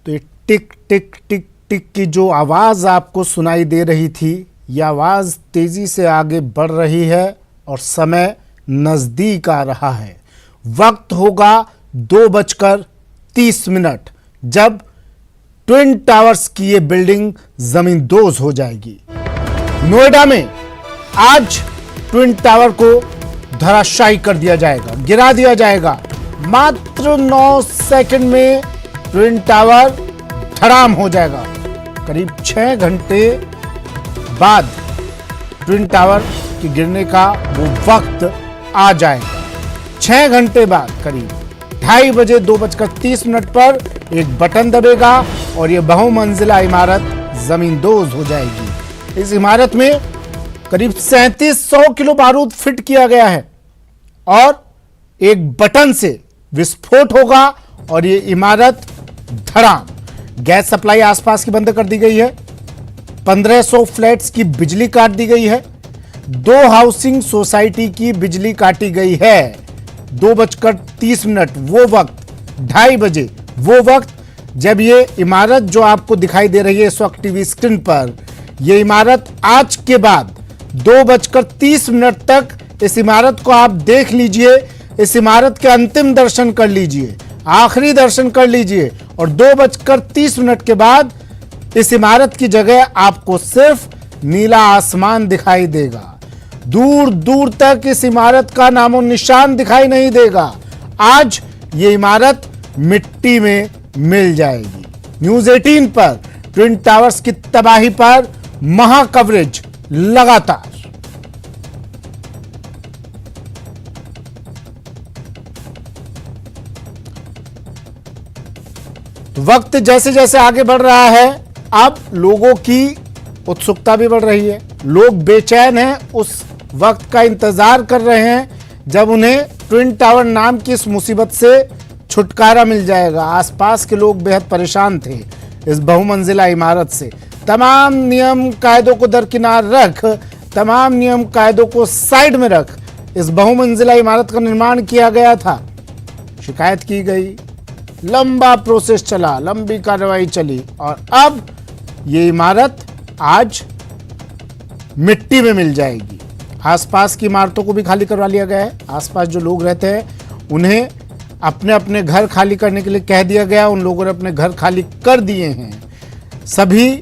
तो ये टिक टिक टिक टिक की जो आवाज़ आपको सुनाई दे रही थी, यह आवाज़ तेज़ी से आगे बढ़ रही है और समय नज़दीक आ रहा है। वक्त होगा 2:30 जब ट्विन टावर्स की ये बिल्डिंग ज़मींदोज हो जाएगी। नोएडा में आज ट्विन टावर को धराशायी कर दिया जाएगा, गिरा दिया जाएगा। मात्र 9 सेकंड में ट्विन टावर धड़ाम हो जाएगा। करीब 6 घंटे बाद ट्विन टावर के गिरने का वो वक्त आ जाएगा। 6 घंटे बाद करीब 2:30 बजे 2:30 पर एक बटन दबेगा और ये बहुमंजिला इमारत ज़मींदोज हो जाएगी। इस इमारत में करीब 3700 किलो बारूद फिट किया गया है और एक बटन से विस्फोट होगा और ये इमारत धड़ाम। गैस सप्लाई आसपास की बंद कर दी गई है। 1500 फ्लैट्स की बिजली काट दी गई है। 2 हाउसिंग सोसाइटी की बिजली काटी गई है। 2:30 वो वक्त, 2:30 बजे वो वक्त जब ये इमारत जो आपको दिखाई दे रही है इस वक्त टीवी स्क्रीन पर, ये इमारत आज के बाद 2:30 तक इस इमारत को आप देख लीजिए। इस इमारत के अंतिम दर्शन कर लीजिए, आखिरी दर्शन कर लीजिए और 2:30 के बाद इस इमारत की जगह आपको सिर्फ नीला आसमान दिखाई देगा। दूर दूर तक इस इमारत का नामो निशान दिखाई नहीं देगा। आज ये इमारत मिट्टी में मिल जाएगी। न्यूज़ 18 पर ट्विन टावर्स की तबाही पर महा कवरेज लगातार। वक्त जैसे जैसे आगे बढ़ रहा है, अब लोगों की उत्सुकता भी बढ़ रही है। लोग बेचैन हैं, उस वक्त का इंतजार कर रहे हैं जब उन्हें ट्विन टावर नाम की इस मुसीबत से छुटकारा मिल जाएगा। आसपास के लोग बेहद परेशान थे इस बहुमंजिला इमारत से। तमाम नियम कायदों को दरकिनार रख, तमाम नियम कायदों को साइड में रख इस बहुमंजिला इमारत का निर्माण किया गया था। शिकायत की गई, लंबा प्रोसेस चला, लंबी कार्रवाई चली और अब ये इमारत आज मिट्टी में मिल जाएगी। आसपास की इमारतों को भी खाली करवा लिया गया है। आसपास जो लोग रहते हैं उन्हें अपने अपने घर खाली करने के लिए कह दिया गया। उन लोगों ने अपने घर खाली कर दिए हैं। सभी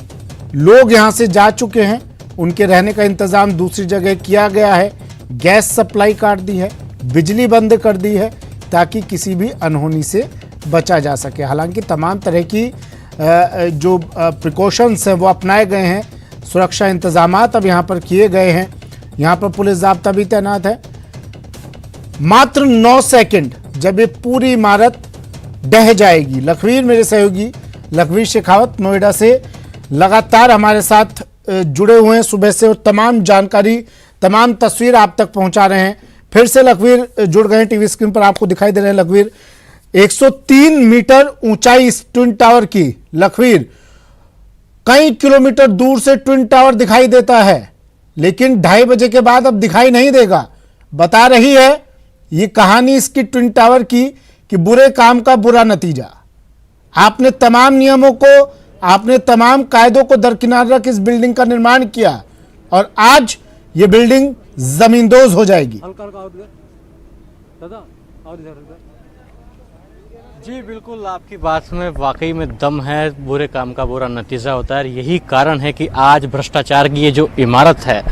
लोग यहाँ से जा चुके हैं। उनके रहने का इंतज़ाम दूसरी जगह किया गया है। गैस सप्लाई काट दी है, बिजली बंद कर दी है ताकि किसी भी अनहोनी से बचा जा सके। हालांकि तमाम तरह की जो प्रिकॉशंस हैं वो अपनाए गए हैं। सुरक्षा इंतजामात अब यहाँ पर किए गए हैं। यहाँ पर पुलिस ज़ाब्ता भी तैनात है। मात्र 9 सेकंड जब ये पूरी इमारत ढह जाएगी। लखवीर मेरे सहयोगी लखवीर शेखावत नोएडा से लगातार हमारे साथ जुड़े हुए हैं सुबह से और तमाम जानकारी, तमाम तस्वीर आप तक पहुंचा रहे हैं। फिर से लखवीर जुड़ गए हैं, टीवी स्क्रीन पर आपको दिखाई दे रहे हैं। लखवीर, 103 मीटर ऊंचाई इस ट्विन टावर की। लखवीर, कई किलोमीटर दूर से ट्विन टावर दिखाई देता है लेकिन 2:30 बजे के बाद अब दिखाई नहीं देगा। बता रही है ये कहानी इसकी ट्विन टावर की कि बुरे काम का बुरा नतीजा। आपने तमाम नियमों को, आपने तमाम कायदों को दरकिनार रख इस बिल्डिंग का निर्माण किया और आज ये बिल्डिंग ज़मींदोज हो जाएगी। जी बिल्कुल, आपकी बात में वाकई में दम है। बुरे काम का बुरा नतीजा होता है। यही कारण है कि आज भ्रष्टाचार की ये जो इमारत है,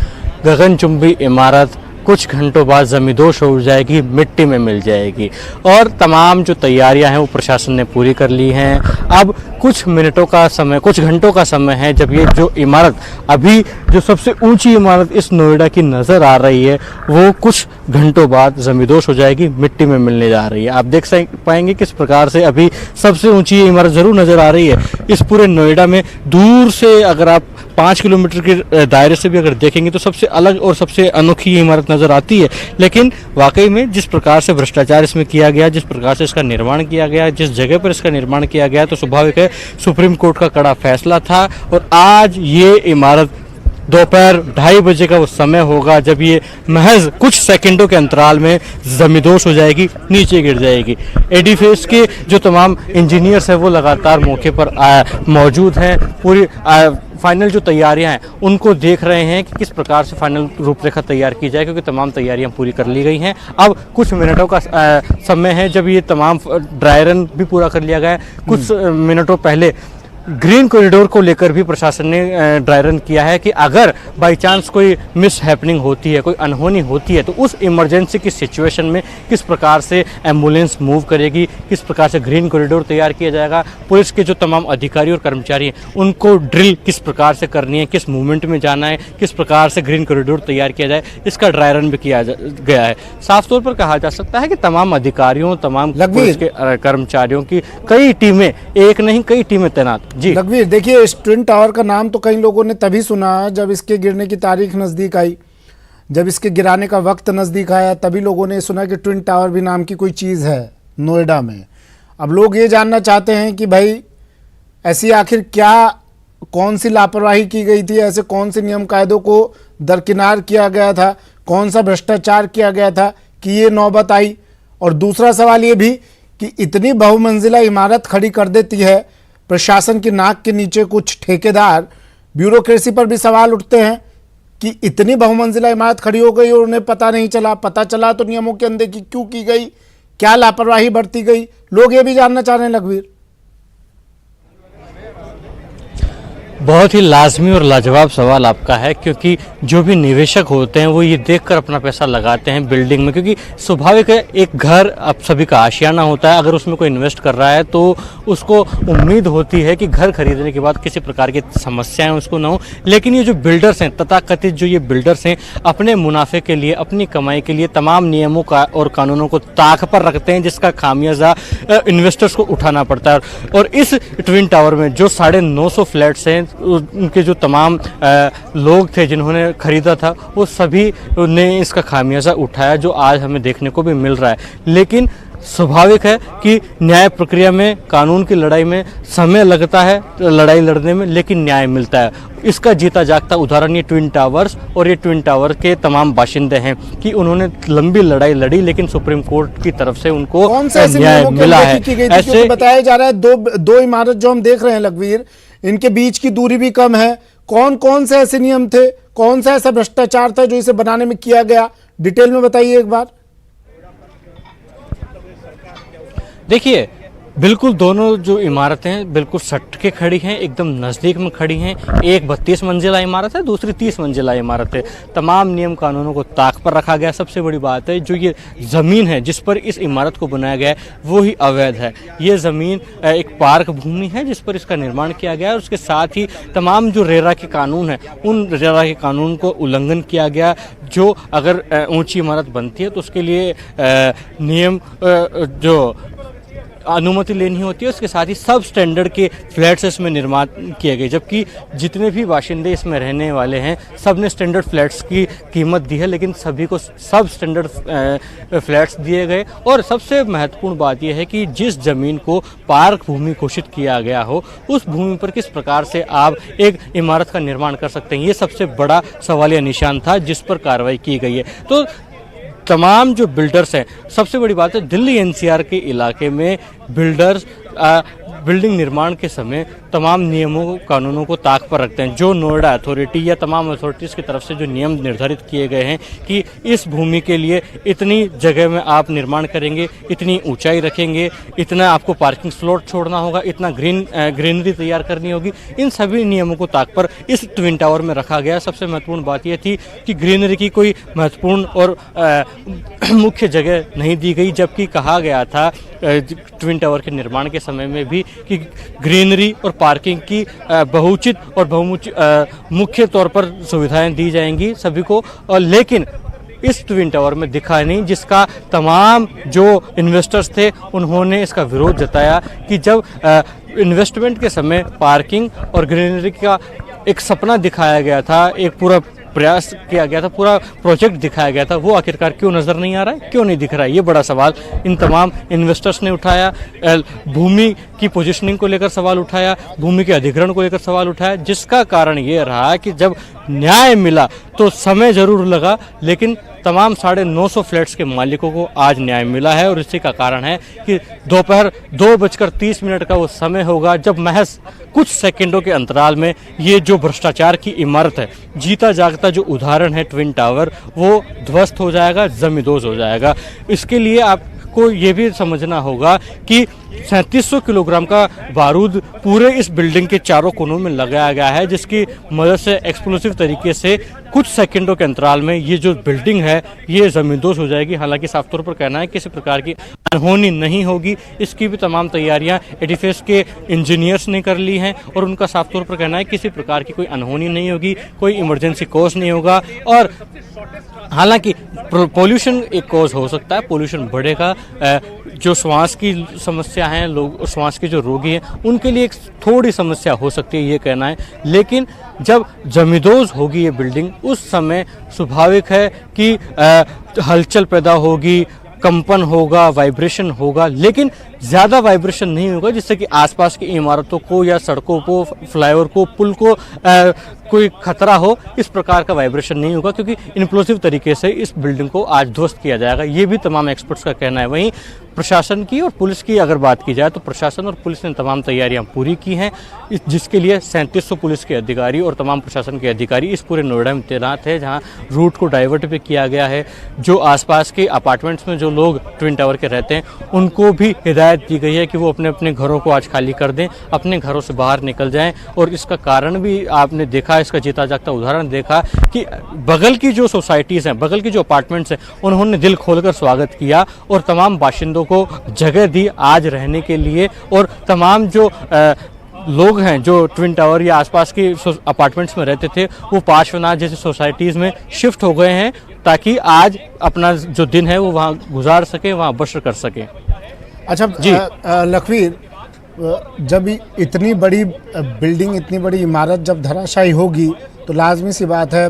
गगनचुंबी इमारत, कुछ घंटों बाद ज़मींदोज हो जाएगी, मिट्टी में मिल जाएगी। और तमाम जो तैयारियां हैं वो प्रशासन ने पूरी कर ली हैं। अब कुछ मिनटों का समय, कुछ घंटों का समय है जब ये जो इमारत, अभी जो सबसे ऊंची इमारत इस नोएडा की नज़र आ रही है, वो कुछ घंटों बाद ज़मींदोज हो जाएगी, मिट्टी में मिलने जा रही है। आप देख पाएंगे किस प्रकार से अभी सबसे ऊंची इमारत ज़रूर नज़र आ रही है इस पूरे नोएडा में। दूर से अगर आप 5 किलोमीटर के दायरे से भी अगर देखेंगे तो सबसे अलग और सबसे अनोखी इमारत नज़र आती है। लेकिन वाकई में जिस प्रकार से भ्रष्टाचार इसमें किया गया, जिस प्रकार से इसका निर्माण किया गया, जिस जगह पर इसका निर्माण किया गया, तो स्वाभाविक है सुप्रीम कोर्ट का कड़ा फैसला था और आज ये इमारत दोपहर 2:30 बजे का वो समय होगा जब ये महज कुछ सेकंडों के अंतराल में जमींदोज हो जाएगी, नीचे गिर जाएगी। एडीफेस के जो तमाम इंजीनियर्स हैं वो लगातार मौके पर मौजूद हैं। पूरी फाइनल जो तैयारियां हैं उनको देख रहे हैं कि किस प्रकार से फाइनल रूपरेखा तैयार की जाए, क्योंकि तमाम तैयारियां पूरी कर ली गई हैं। अब कुछ मिनटों का समय है जब ये तमाम ड्राई रन भी पूरा कर लिया गया है। कुछ मिनटों पहले ग्रीन कॉरिडोर को लेकर भी प्रशासन ने ड्राई रन किया है कि अगर बाई चांस कोई मिस हैपनिंग होती है, कोई अनहोनी होती है, तो उस इमरजेंसी की सिचुएशन में किस प्रकार से एम्बुलेंस मूव करेगी, किस प्रकार से ग्रीन कॉरिडोर तैयार किया जाएगा। पुलिस के जो तमाम अधिकारी और कर्मचारी हैं उनको ड्रिल किस प्रकार से करनी है, किस मूवमेंट में जाना है, किस प्रकार से ग्रीन कॉरिडोर तैयार किया जाए, इसका ड्राई रन भी किया गया है। साफ तौर पर कहा जा सकता है कि तमाम अधिकारियों, तमाम पुलिस के कर्मचारियों की कई टीमें, एक नहीं कई टीमें तैनात। जी लखवीर, देखिए इस ट्विन टावर का नाम तो कई लोगों ने तभी सुना जब इसके गिरने की तारीख नज़दीक आई, जब इसके गिराने का वक्त नज़दीक आया, तभी लोगों ने सुना कि ट्विन टावर भी नाम की कोई चीज़ है नोएडा में। अब लोग ये जानना चाहते हैं कि भाई ऐसी आखिर क्या, कौन सी लापरवाही की गई थी, ऐसे कौन से नियम कायदों को दरकिनार किया गया था, कौन सा भ्रष्टाचार किया गया था कि ये नौबत आई। और दूसरा सवाल ये भी कि इतनी बहुमंजिला इमारत खड़ी कर देती है प्रशासन की नाक के नीचे कुछ ठेकेदार, ब्यूरोक्रेसी पर भी सवाल उठते हैं कि इतनी बहुमंजिला इमारत खड़ी हो गई और उन्हें पता नहीं चला, पता चला तो नियमों के अनदेखी क्यों की गई, क्या लापरवाही बरती गई, लोग ये भी जानना चाह रहे हैं लखवीर। बहुत ही लाजमी और लाजवाब सवाल आपका है, क्योंकि जो भी निवेशक होते हैं वो ये देखकर अपना पैसा लगाते हैं बिल्डिंग में, क्योंकि स्वाभाविक है एक घर अब सभी का आशियाना होता है। अगर उसमें कोई इन्वेस्ट कर रहा है तो उसको उम्मीद होती है कि घर खरीदने के बाद किसी प्रकार की समस्याएं उसको ना हो। लेकिन ये जो बिल्डर्स हैं, तथाकथित जो ये बिल्डर्स हैं, अपने मुनाफे के लिए, अपनी कमाई के लिए तमाम नियमों का और कानूनों को ताक पर रखते हैं, जिसका खामियाजा इन्वेस्टर्स को उठाना पड़ता है। और इस ट्विन टावर में जो 950 फ्लैट्स हैं, उनके जो तमाम लोग थे जिन्होंने खरीदा था, वो सभी ने इसका खामियाजा उठाया, जो आज हमें देखने को भी मिल रहा है। लेकिन स्वाभाविक है कि न्याय प्रक्रिया में, कानून की लड़ाई में समय लगता है, लड़ाई लड़ने में, लेकिन न्याय मिलता है। इसका जीता जागता उदाहरण ये ट्विन टावर्स और ये ट्विन टावर के तमाम बाशिंदे हैं कि उन्होंने लंबी लड़ाई लड़ी, लेकिन सुप्रीम कोर्ट की तरफ से उनको न्याय मिला है। ऐसे बताया जा रहा है दो इमारत जो हम देख रहे हैं लखवीर, इनके बीच की दूरी भी कम है। कौन कौन से ऐसे नियम थे, कौन सा ऐसा भ्रष्टाचार था जो इसे बनाने में किया गया, डिटेल में बताइए एक बार। देखिए, बिल्कुल दोनों जो इमारतें बिल्कुल सट के खड़ी हैं, एकदम नज़दीक में खड़ी हैं। एक 32 मंजिला इमारत है, दूसरी 30 मंजिला इमारत है। तमाम नियम कानूनों को ताक पर रखा गया। सबसे बड़ी बात है, जो ये ज़मीन है जिस पर इस इमारत को बनाया गया है वो ही अवैध है। ये ज़मीन एक पार्क भूमि है जिस पर इसका निर्माण किया गया है। उसके साथ ही तमाम जो रेरा के कानून है, उन रेरा के कानून को उल्लंघन किया गया। जो अगर ऊँची इमारत बनती है तो उसके लिए नियम जो अनुमति लेनी होती है, उसके साथ ही सब स्टैंडर्ड के फ्लैट्स इसमें निर्माण किए गए। जबकि जितने भी बाशिंदे इसमें रहने वाले हैं सब ने स्टैंडर्ड फ्लैट्स की कीमत दी है, लेकिन सभी को सब स्टैंडर्ड फ्लैट्स दिए गए। और सबसे महत्वपूर्ण बात यह है कि जिस ज़मीन को पार्क भूमि घोषित किया गया हो, उस भूमि पर किस प्रकार से आप एक इमारत का निर्माण कर सकते हैं, ये सबसे बड़ा सवालिया निशान था जिस पर कार्रवाई की गई है। तो तमाम जो बिल्डर्स हैं, सबसे बड़ी बात है दिल्ली एनसीआर के इलाके में बिल्डर्स बिल्डिंग निर्माण के समय तमाम नियमों कानूनों को ताक पर रखते हैं। जो नोएडा अथॉरिटी या तमाम अथॉरिटीज़ की तरफ से जो नियम निर्धारित किए गए हैं कि इस भूमि के लिए इतनी जगह में आप निर्माण करेंगे, इतनी ऊंचाई रखेंगे, इतना आपको पार्किंग स्लॉट छोड़ना होगा, इतना ग्रीनरी तैयार करनी होगी, इन सभी नियमों को ताक पर इस ट्विन टावर में रखा गया। सबसे महत्वपूर्ण बात यह थी कि ग्रीनरी की कोई महत्वपूर्ण और मुख्य जगह नहीं दी गई, जबकि कहा गया था ट्विन टावर के निर्माण के समय में भी कि ग्रीनरी और पार्किंग की बहुचित और मुख्य तौर पर सुविधाएं दी जाएंगी सभी को। और लेकिन इस ट्विन टावर में दिखा नहीं, जिसका तमाम जो इन्वेस्टर्स थे उन्होंने इसका विरोध जताया कि जब इन्वेस्टमेंट के समय पार्किंग और ग्रीनरी का एक सपना दिखाया गया था, एक पूरा प्रयास किया गया था, पूरा प्रोजेक्ट दिखाया गया था, वो आखिरकार क्यों नज़र नहीं आ रहा है, क्यों नहीं दिख रहा है, ये बड़ा सवाल इन तमाम इन्वेस्टर्स ने उठाया। भूमि की पोजीशनिंग को लेकर सवाल उठाया, भूमि के अधिग्रहण को लेकर सवाल उठाया, जिसका कारण ये रहा कि जब न्याय मिला तो समय जरूर लगा, लेकिन तमाम 950 फ्लैट्स के मालिकों को आज न्याय मिला है। और इसी का कारण है कि दोपहर 2:30 का वो समय होगा जब महज कुछ सेकंडों के अंतराल में ये जो भ्रष्टाचार की इमारत है, जीता जागता जो उदाहरण है ट्विन टावर, वो ध्वस्त हो जाएगा, जमींदोज हो जाएगा। इसके लिए आपको ये भी समझना होगा कि 3700 किलोग्राम का बारूद पूरे इस बिल्डिंग के चारों कोनों में लगाया गया है, जिसकी मदद से एक्सप्लोसिव तरीके से कुछ सेकंडों के अंतराल में ये जो बिल्डिंग है ये जमींदोज हो जाएगी। हालांकि साफ तौर पर कहना है किसी प्रकार की अनहोनी नहीं होगी, इसकी भी तमाम तैयारियां एडिफिस के इंजीनियर्स ने कर ली हैं और उनका साफ तौर पर कहना है किसी प्रकार की कोई अनहोनी नहीं होगी, कोई इमरजेंसी कॉज नहीं होगा। और हालांकि पोल्यूशन एक कॉज हो सकता है, पोल्यूशन बढ़ेगा, जो श्वास की समस्या है, लोग श्वास के जो रोगी हैं उनके लिए एक थोड़ी समस्या हो सकती है, ये कहना है। लेकिन जब जमींदोज होगी ये बिल्डिंग, उस समय स्वाभाविक है कि हलचल पैदा होगी, कंपन होगा, वाइब्रेशन होगा, लेकिन ज़्यादा वाइब्रेशन नहीं होगा जिससे कि आसपास की इमारतों को या सड़कों को, फ्लाईओवर को, पुल को कोई खतरा हो। इस प्रकार का वाइब्रेशन नहीं होगा क्योंकि इम्प्लोसिव तरीके से इस बिल्डिंग को आज ध्वस्त किया जाएगा, ये भी तमाम एक्सपर्ट्स का कहना है। वहीं प्रशासन की और पुलिस की अगर बात की जाए तो प्रशासन और पुलिस ने तमाम तैयारियां पूरी की हैं, जिसके लिए 3700 पुलिस के अधिकारी और तमाम प्रशासन के अधिकारी इस पूरे नोएडा में तैनात है, जहां रूट को डाइवर्ट भी किया गया है। जो आसपास के अपार्टमेंट्स में जो लोग ट्विन टावर के रहते हैं उनको भी हिदायत दी गई है कि वो अपने अपने घरों को आज खाली कर दें, अपने घरों से बाहर निकल जाएं। और इसका कारण भी आपने देखा, इसका जीता जागता उदाहरण देखा कि बगल की जो सोसाइटीज़ हैं, बगल की जो अपार्टमेंट्स हैं, उन्होंने दिल खोलकर स्वागत किया और तमाम बाशिंदों को जगह दी आज रहने के लिए। और तमाम जो लोग हैं जो ट्विन टावर या आसपास के अपार्टमेंट्स में रहते थे वो पार्श्वनाथ जैसी सोसाइटीज़ में शिफ्ट हो गए हैं ताकि आज अपना जो दिन है वो वहाँ गुजार सके, वहाँ बसर कर सके। अच्छा जी लखवीर, जब इतनी बड़ी बिल्डिंग, इतनी बड़ी इमारत जब धराशायी होगी तो लाजमी सी बात है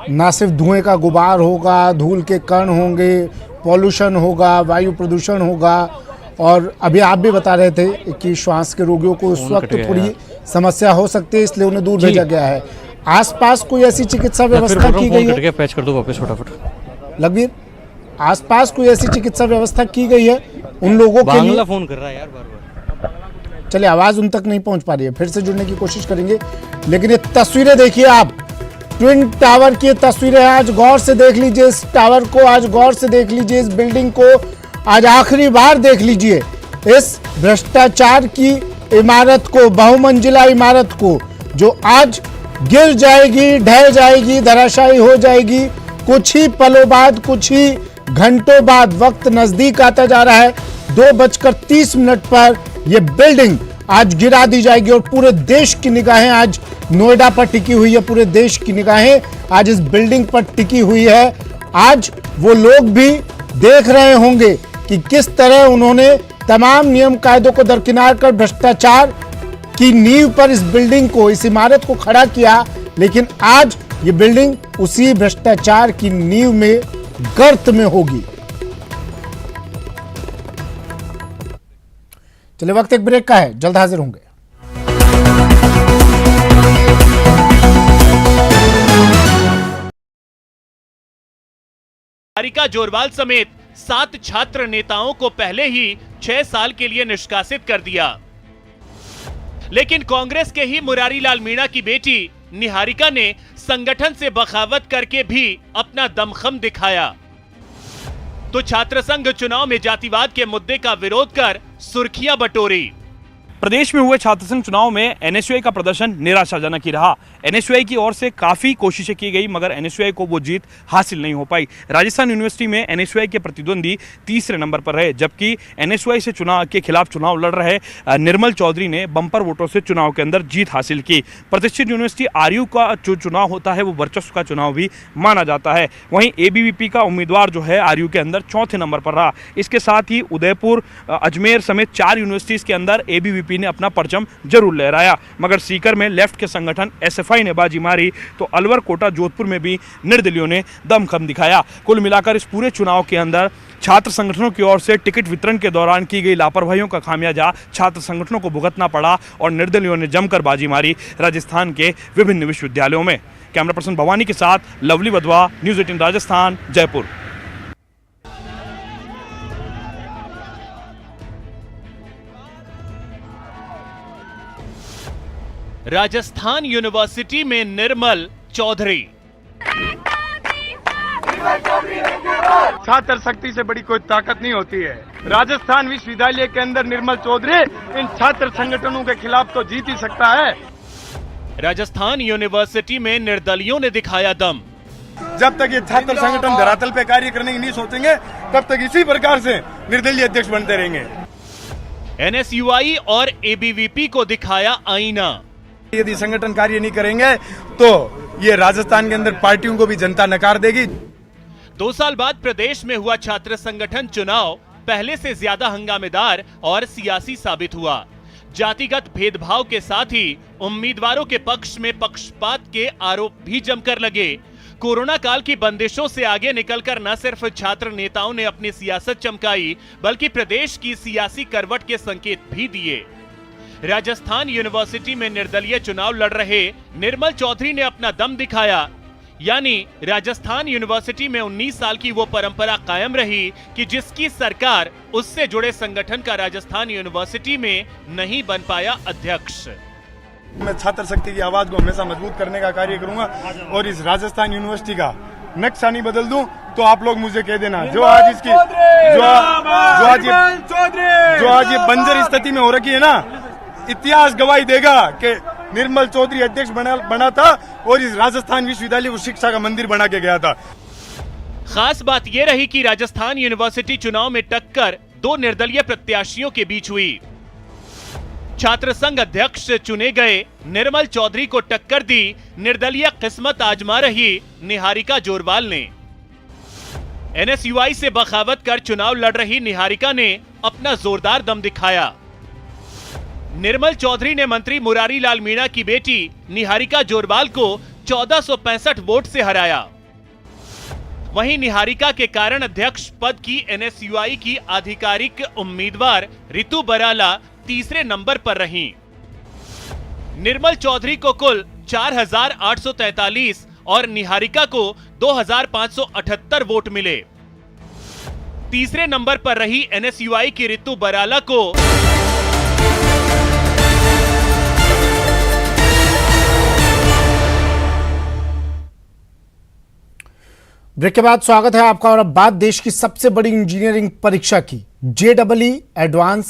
ना सिर्फ धुएं का गुबार होगा, धूल के कण होंगे, पॉल्यूशन होगा, वायु प्रदूषण होगा। और अभी आप भी बता रहे थे कि श्वास के रोगियों को उस वक्त थोड़ी समस्या हो सकती है, इसलिए उन्हें दूर भेजा गया है। आसपास कोई ऐसी चिकित्सा व्यवस्था की गई है? पैच कर दो वापस फटाफट। लखवीर, आसपास कोई ऐसी चिकित्सा व्यवस्था की गई है उन लोगों के लिए? फोन कर रहा है यार बार-बार। चलिए, आवाज उन तक नहीं पहुंच पा रही है, फिर से जुड़ने की कोशिश करेंगे। लेकिन ये तस्वीरें देखिए आप, ट्विन टावर की तस्वीरें आज गौर से देख लीजिए, इस टावर को आज गौर से देख लीजिए, इस बिल्डिंग को आज आखिरी बार देख लीजिए। इस भ्रष्टाचार की इमारत को, बहुमंजिला इमारत को, जो आज गिर जाएगी, ढह जाएगी, धराशायी हो जाएगी कुछ ही पलों बाद, कुछ ही घंटों बाद। वक्त नजदीक आता जा रहा है, 2:30 पर यह बिल्डिंग आज गिरा दी जाएगी और पूरे देश की निगाहें आज नोएडा पर टिकी हुई है, पूरे देश की निगाहें आज इस बिल्डिंग पर टिकी हुई है। आज वो लोग भी देख रहे होंगे कि किस तरह उन्होंने तमाम नियम कायदों को दरकिनार कर भ्रष्टाचार की नींव पर इस बिल्डिंग को, इस इमारत को खड़ा किया। लेकिन आज ये बिल्डिंग उसी भ्रष्टाचार की नींव में, गर्त में होगी। चलिए, वक्त एक ब्रेक का है, जल्द हाजिर होंगे। निहारिका जोरवाल समेत 7 छात्र नेताओं को पहले ही 6 साल के लिए निष्कासित कर दिया, लेकिन कांग्रेस के ही मुरारी लाल मीणा की बेटी निहारिका ने संगठन से बगावत करके भी अपना दमखम दिखाया। तो छात्र संघ चुनाव में जातिवाद के मुद्दे का विरोध कर सुर्खियां बटोरी। प्रदेश में हुए छात्र संघ चुनाव में एनएसयूआई का प्रदर्शन निराशाजनक ही रहा। एनएसयूआई की ओर से काफ़ी कोशिशें की गई मगर एनएसयूआई को वो जीत हासिल नहीं हो पाई। राजस्थान यूनिवर्सिटी में एनएसयूआई के प्रतिद्वंदी तीसरे नंबर पर रहे, जबकि एनएसयूआई से चुनाव के खिलाफ चुनाव लड़ रहे निर्मल चौधरी ने बंपर वोटों से चुनाव के अंदर जीत हासिल की। प्रतिष्ठित यूनिवर्सिटी आरयू का जो चुनाव होता है वो वर्चस्व का चुनाव भी माना जाता है। वहीं एबीवीपी का उम्मीदवार जो है आरयू के अंदर चौथे नंबर पर रहा। इसके साथ ही उदयपुर, अजमेर समेत 4 यूनिवर्सिटीज़ के अंदर एबीवीपी एबीवीपी ने अपना परचम जरूर लहराया, मगर सीकर में लेफ्ट के संगठन एसएफआई ने बाजी मारी तो अलवर, कोटा, जोधपुर में भी निर्दलियों ने दमखम दिखाया। कुल मिलाकर इस पूरे चुनाव के अंदर छात्र संगठनों की ओर से टिकट वितरण के दौरान की गई लापरवाहियों का खामियाजा छात्र संगठनों को भुगतना पड़ा और निर्दलियों ने जमकर बाजी मारी राजस्थान के विभिन्न विश्वविद्यालयों में। कैमरा पर्सन भवानी के साथ lovely Wadhwa, news 18 Rajasthan, Jaipur. Rajasthan university में निर्मल चौधरी। छात्र शक्ति से बड़ी कोई ताकत नहीं होती है। राजस्थान विश्वविद्यालय के अंदर निर्मल चौधरी इन छात्र संगठनों के खिलाफ तो जीत ही सकता है। राजस्थान यूनिवर्सिटी में निर्दलियों ने दिखाया दम। जब तक ये छात्र संगठन धरातल पे कार्य करने की नहीं सोचेंगे, तब तक इसी प्रकार से निर्दलीय अध्यक्ष बनते रहेंगे। एनएसयूआई और एबीवीपी को दिखाया आईना। यदि संगठन कार्य नहीं करेंगे तो ये राजस्थान के अंदर पार्टियों को भी जनता नकार देगी। 2 साल बाद प्रदेश में हुआ छात्र संगठन चुनाव पहले से ज्यादा हंगामेदार और सियासी साबित हुआ। जातिगत भेदभाव के साथ ही उम्मीदवारों के पक्ष में पक्षपात के आरोप भी जमकर लगे। कोरोना काल की बंदिशों से आगे निकलकर न सिर्फ छात्र नेताओं ने अपनी सियासत चमकाई, बल्कि प्रदेश की सियासी करवट के संकेत भी दिए। राजस्थान यूनिवर्सिटी में निर्दलीय चुनाव लड़ रहे निर्मल चौधरी ने अपना दम दिखाया। यानी राजस्थान यूनिवर्सिटी में 19 साल की वो परंपरा कायम रही कि जिसकी सरकार उससे जुड़े संगठन का राजस्थान यूनिवर्सिटी में नहीं बन पाया अध्यक्ष। मैं छात्र शक्ति की आवाज को हमेशा मजबूत करने का कार्य करूंगा और इस राजस्थान यूनिवर्सिटी का नक्शा नहीं बदल दूं तो आप लोग मुझे कह देना। जो आज इसकी जो आज ये बंजर स्थिति में हो रखी है ना, इतिहास गवाही देगा कि निर्मल चौधरी अध्यक्ष बना था और इस राजस्थान विश्वविद्यालय को शिक्षा का मंदिर बना के गया था। खास बात यह रही कि राजस्थान यूनिवर्सिटी चुनाव में टक्कर 2 निर्दलीय प्रत्याशियों के बीच हुई। छात्र संघ अध्यक्ष चुने गए निर्मल चौधरी को टक्कर दी निर्दलीय किस्मत आजमा रही निहारिका जोरवाल ने। एनएसयूआई से बगावत कर चुनाव लड़ रही निहारिका ने अपना जोरदार दम दिखाया। निर्मल चौधरी ने मंत्री मुरारी लाल मीणा की बेटी निहारिका जोरवाल को 1465 वोट से हराया। वहीं निहारिका के कारण अध्यक्ष पद की एनएसयूआई की आधिकारिक उम्मीदवार रितु बराला तीसरे नंबर पर रहीं। निर्मल चौधरी को कुल 4843 और निहारिका को 2578 वोट मिले। तीसरे नंबर पर रही एनएसयूआई की रितु बराला को ब्रेक के बाद स्वागत है आपका। और अब बात देश की सबसे बड़ी इंजीनियरिंग परीक्षा की, जेईई एडवांस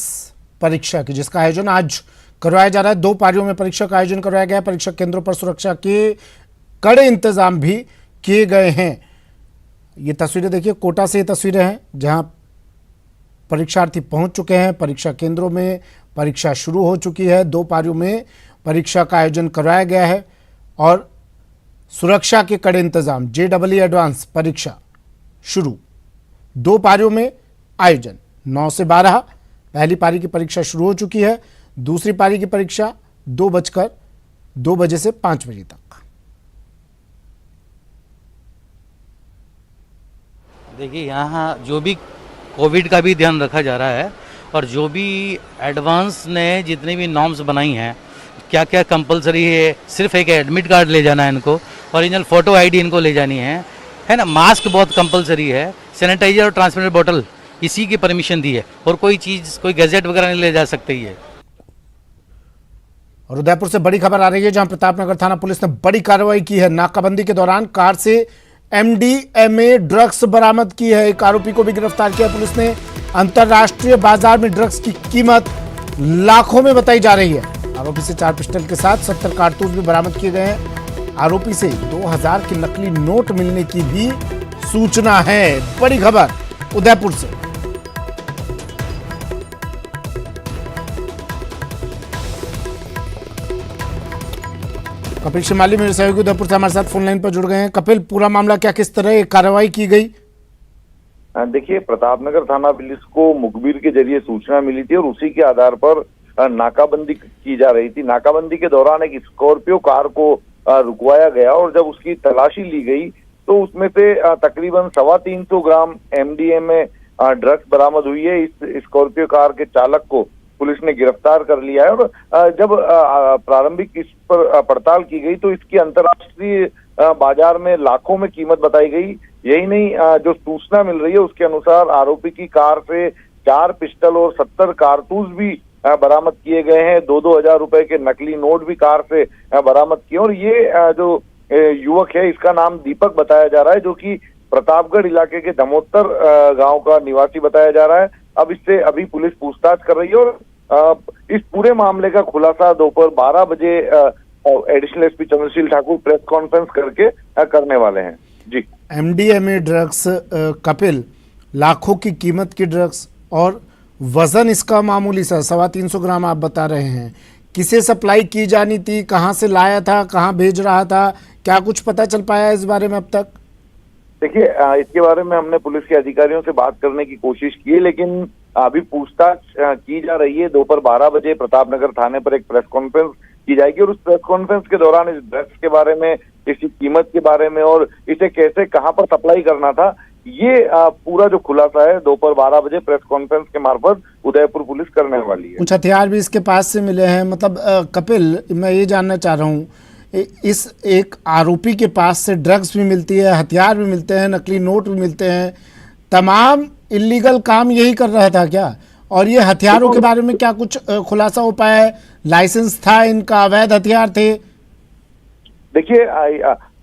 परीक्षा की, जिसका आयोजन आज करवाया जा रहा है। 2 पारियों में परीक्षा का आयोजन करवाया गया है। परीक्षा केंद्रों पर सुरक्षा के कड़े इंतजाम भी किए गए हैं। ये तस्वीरें देखिए, कोटा से ये तस्वीरें हैं जहां परीक्षार्थी पहुंच चुके हैं। परीक्षा केंद्रों में परीक्षा शुरू हो चुकी है। 2 पारियों में परीक्षा का आयोजन करवाया गया है और सुरक्षा के कड़े इंतजाम। जेईई एडवांस परीक्षा शुरू, 2 पारियों में आयोजन। 9 से 12 पहली पारी की परीक्षा शुरू हो चुकी है। दूसरी पारी की परीक्षा 2 बजे से 5 बजे तक। देखिए, यहाँ जो भी कोविड का भी ध्यान रखा जा रहा है और जो भी एडवांस ने जितनी भी नॉर्म्स बनाई हैं, क्या क्या कंपलसरी है, सिर्फ एक एडमिट कार्ड ले जाना है इनको, ओरिजिनल फोटो आईडी इनको ले जानी है ना, मास्क बहुत कंपलसरी है, सैनिटाइजर और ट्रांसपेरेंट बोतल इसी की परमिशन दी है और कोई चीज़, कोई गैजेट वगैरह नहीं ले जा सकती है। और उदयपुर से बड़ी खबर आ रही है जहां प्रतापनगर थाना पुलिस ने बड़ी कार्रवाई की है। नाकाबंदी के दौरान कार से एमडीएमए ड्रग्स बरामद की है। एक आरोपी को भी गिरफ्तार किया पुलिस ने। अंतरराष्ट्रीय बाजार में ड्रग्स की कीमत लाखों में बताई जा रही है। आरोपी से 4 पिस्टल के साथ 70 कारतूस भी बरामद किए गए हैं। आरोपी से 2000 के नकली नोट मिलने की भी सूचना है। बड़ी खबर उदयपुर से। कपिल शिमाली मेरे सहयोगी उदयपुर से हमारे साथ फोन लाइन पर जुड़ गए हैं। कपिल, पूरा मामला क्या, किस तरह कार्रवाई की गई? देखिए, प्रतापनगर थाना पुलिस को मुखबिर के जरिए सूचना मिली थी और उसी के आधार पर नाकाबंदी की जा रही थी। नाकाबंदी के दौरान एक स्कॉर्पियो कार को रुकवाया गया और जब उसकी तलाशी ली गई तो उसमें से तकरीबन 350 ग्राम MDMA ड्रग्स बरामद हुई है। इस स्कॉर्पियो कार के चालक को पुलिस ने गिरफ्तार कर लिया है और जब प्रारंभिक इस पर पड़ताल की गई तो इसकी अंतर्राष्ट्रीय बाजार में लाखों में कीमत बताई गई। यही नहीं, जो सूचना मिल रही है उसके अनुसार आरोपी की कार से 4 पिस्टल और 70 कारतूस भी बरामद किए गए हैं। 2-2 हजार रुपए के नकली नोट भी कार से बरामद किए और ये जो युवक है इसका नाम दीपक बताया जा रहा है, जो कि प्रतापगढ़ इलाके के दमोत्तर गांव का निवासी बताया जा रहा है। अब इससे अभी पुलिस पूछताछ कर रही है और इस पूरे मामले का खुलासा दोपहर 12 बजे additional SP Chandrasheel Thakur press conference करके करने वाले हैं। जी, MDMA ड्रग्स कपिल, लाखों की कीमत की ड्रग्स और वजन इसका मामूली सा 350 ग्राम आप बता रहे हैं। किसे सप्लाई की जानी थी, कहाँ से लाया था, कहाँ भेज रहा था, क्या कुछ पता चल पाया इस बारे में अब तक? देखिए, इसके बारे में हमने पुलिस के अधिकारियों से बात करने की कोशिश की है, लेकिन अभी पूछताछ की जा रही है। दोपहर 12 बजे प्रतापनगर थाने पर एक प्रेस कॉन्फ्रेंस की जाएगी और उस प्रेस कॉन्फ्रेंस के दौरान इस ड्रग्स के बारे में, इसकी कीमत के बारे में और इसे कैसे कहां पर सप्लाई करना था, ये पूरा जो खुलासा है दोपहर 12 बजे प्रेस कॉन्फ्रेंस के मार्फत उदयपुर पुलिस करने वाली है। कुछ हथियार भी इसके पास से मिले हैं। मतलब कपिल, मैं ये जानना चाह रहा हूँ, इस एक आरोपी के पास से ड्रग्स भी मिलती है, हथियार भी मिलते हैं, नकली नोट भी मिलते हैं, तमाम इलीगल काम यही कर रहा था क्या? और ये हथियारों के बारे में क्या कुछ खुलासा हो पाया है? लाइसेंस था इनका, अवैध हथियार थे? देखिए,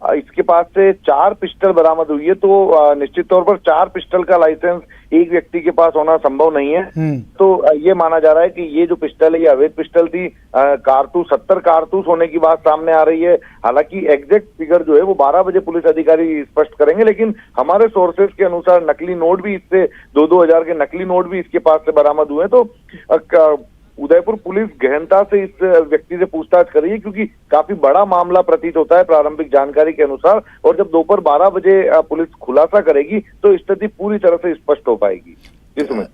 इसके पास से 4 पिस्टल बरामद हुई है, तो निश्चित तौर पर 4 पिस्टल का लाइसेंस एक व्यक्ति के पास होना संभव नहीं है। तो ये माना जा रहा है कि ये जो पिस्टल है ये अवैध पिस्टल थी। कारतूस 70 कारतूस होने की बात सामने आ रही है। हालांकि एग्जैक्ट फिगर जो है वो 12 बजे पुलिस अधिकारी स्पष्ट करेंगे, लेकिन हमारे सोर्सेज के अनुसार नकली नोट भी इससे 2-2 हजार के नकली नोट भी इसके पास से बरामद हुए। तो उदयपुर पुलिस गहनता से इस व्यक्ति से पूछताछ कर रही है, क्योंकि काफी बड़ा मामला प्रतीत होता है प्रारंभिक जानकारी के अनुसार। और जब दोपहर 12 बजे पुलिस खुलासा करेगी तो स्थिति पूरी तरह से स्पष्ट हो पाएगी।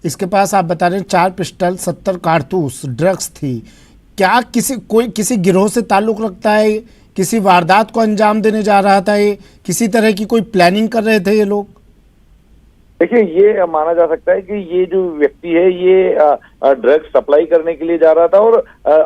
इसके पास आप बता रहे हैं 4 पिस्टल, 70 कारतूस, ड्रग्स थी। क्या किसी गिरोह से ताल्लुक रखता है? किसी वारदात को अंजाम देने जा रहा था ये? किसी तरह की कोई प्लानिंग कर रहे थे ये लोग? देखिए, ये माना जा सकता है कि ये जो व्यक्ति है ये ड्रग्स सप्लाई करने के लिए जा रहा था और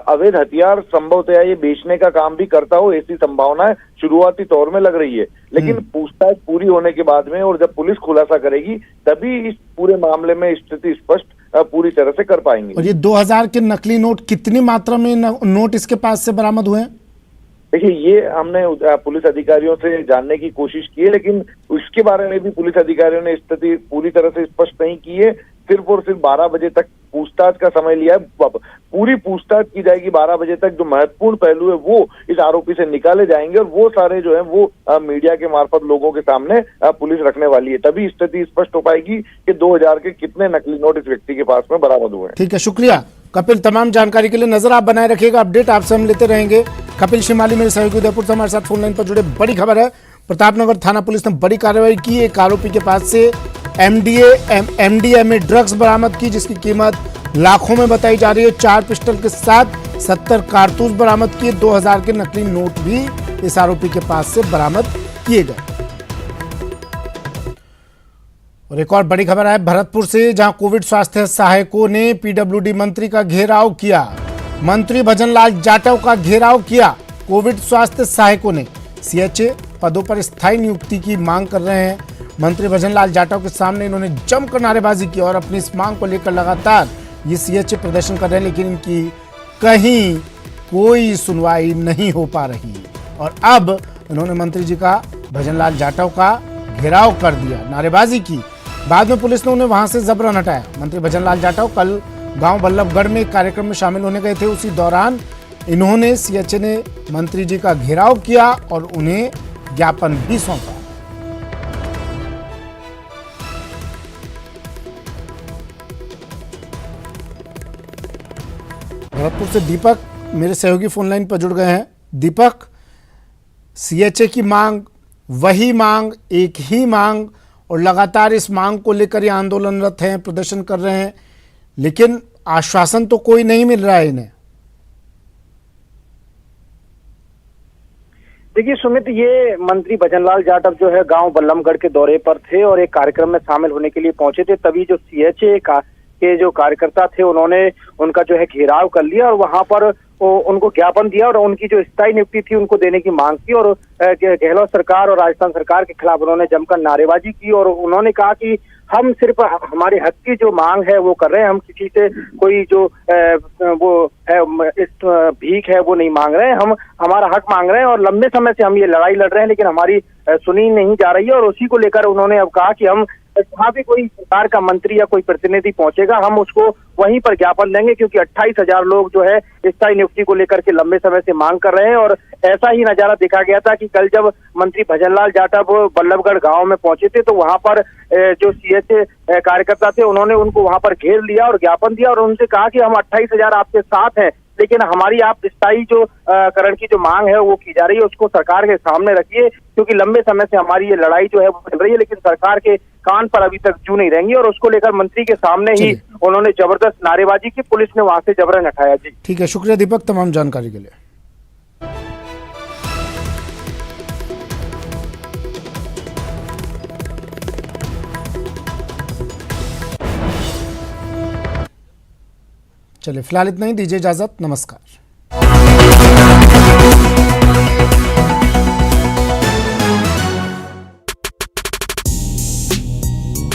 अवैध हथियार संभवतः ये बेचने का काम भी करता हो, ऐसी संभावना शुरुआती तौर में लग रही है। लेकिन पूछताछ पूरी होने के बाद में और जब पुलिस खुलासा करेगी तभी इस पूरे मामले में स्थिति स्पष्ट पूरी तरह से कर पाएंगे। और ये 2000 के नकली नोट कितनी मात्रा में नोट इसके पास से बरामद हुए हैं? देखिए, ये हमने पुलिस अधिकारियों से जानने की कोशिश की है, लेकिन उसके बारे में भी पुलिस अधिकारियों ने स्थिति पूरी तरह से स्पष्ट नहीं की है। सिर्फ और सिर्फ 12 बजे तक पूछताछ का समय लिया है। पूरी पूछताछ की जाएगी 12 बजे तक। जो महत्वपूर्ण पहलू है वो इस आरोपी से निकाले जाएंगे और वो सारे जो है वो मीडिया के मार्फत लोगों के सामने पुलिस रखने वाली है। तभी स्थिति स्पष्ट हो पाएगी कि 2000 के कितने नकली नोट इस व्यक्ति के पास में बरामद हुए हैं। ठीक है, शुक्रिया कपिल। तमाम जानकारी के लिए नजर आप बनाए रखिएगा, अपडेट आपसे हम लेते रहेंगे। कपिल शिमाली मेरे सहयोगी उदयपुर से हमारे साथ फोन लाइन पर जुड़े। बड़ी खबर है, प्रतापनगर थाना पुलिस ने बड़ी कार्रवाई की। एक आरोपी के पास से MDMA ड्रग्स बरामद की, जिसकी कीमत लाखों में बताई जा रही है। 4 पिस्टल के साथ 70 कारतूस बरामद किए। 2000 के नकली नोट भी इस आरोपी के पास से बरामद किए गए। और एक और बड़ी खबर है भरतपुर से, जहां कोविड स्वास्थ्य सहायकों ने PWD मंत्री का घेराव किया। मंत्री भजनलाल जाटव का घेराव किया कोविड स्वास्थ्य सहायकों ने। CHA पदों पर स्थायी नियुक्ति की मांग कर रहे हैं। मंत्री भजनलाल जाटव के सामने इन्होंने जमकर नारेबाजी की और अपनी इस मांग को लेकर लगातार ये CHA प्रदर्शन कर रहे हैं, लेकिन इनकी कहीं कोई सुनवाई नहीं हो पा रही। और अब इन्होंने मंत्री जी का, भजनलाल जाटव का घेराव कर दिया, नारेबाजी की। बाद में पुलिस ने उन्हें वहां से जबरन हटाया। मंत्री भजनलाल जाटव कल गांव बल्लभगढ़ में एक कार्यक्रम में शामिल होने गए थे। उसी दौरान इन्होंने CHA ने मंत्री जी का घेराव किया और उन्हें ज्ञापन भी सौंपा। भरतपुर से दीपक मेरे सहयोगी फोन लाइन पर जुड़ गए हैं। दीपक, CHA की मांग, वही मांग, एक ही मांग, और लगातार इस मांग को लेकर ये आंदोलनरत हैं, प्रदर्शन कर रहे हैं, लेकिन आश्वासन तो कोई नहीं मिल रहा है इन्हें। देखिए सुमित, ये मंत्री भजनलाल जाटव जो है गांव बल्लमगढ़ के दौरे पर थे और एक कार्यक्रम में शामिल होने के लिए पहुंचे थे। तभी जो सीएचए के जो कार्यकर्ता थे उन्होंने उनका जो है घेराव कर लिया और वहां पर उनको ज्ञापन दिया और उनकी जो स्थायी नियुक्ति थी उनको देने की मांग की। और गहलोत सरकार और राजस्थान सरकार के खिलाफ उन्होंने जमकर नारेबाजी की और उन्होंने कहा कि हम सिर्फ हमारे हक की जो मांग है वो कर रहे हैं, हम किसी से कोई जो वो है इस भीख है वो नहीं मांग रहे हैं, हम हमारा हक मांग रहे हैं और लंबे समय से हम ये लड़ाई लड़ रहे हैं लेकिन हमारी सुनी नहीं जा रही है। और उसी को लेकर उन्होंने अब कहा कि हम जहाँ भी कोई सरकार का मंत्री या कोई प्रतिनिधि पहुंचेगा हम उसको वहीं पर ज्ञापन देंगे, क्योंकि 28,000 लोग जो है स्थायी नियुक्ति को लेकर के लंबे समय से मांग कर रहे हैं। और ऐसा ही नजारा देखा गया था कि कल जब मंत्री भजनलाल जाटव बल्लभगढ़ गांव में पहुंचे थे तो वहां पर जो सीएचए कार्यकर्ता थे उन्होंने उनको वहां पर घेर लिया और ज्ञापन दिया और उनसे कहा कि हम 28,000 आपके साथ हैं, लेकिन हमारी आप स्थायी जो करण की जो मांग है वो की जा रही है उसको सरकार के सामने रखिए, क्योंकि लंबे समय से हमारी ये लड़ाई जो है वो चल रही है लेकिन सरकार के कान पर अभी तक जू नहीं रहेंगी। और उसको लेकर मंत्री के सामने ही उन्होंने जबरदस्त नारेबाजी की, पुलिस ने वहां से जबरन हटाया। जी ठीक है, शुक्रिया दीपक तमाम जानकारी के लिए। चलिए फिलहाल इतना ही, दीजिए इजाजत, नमस्कार।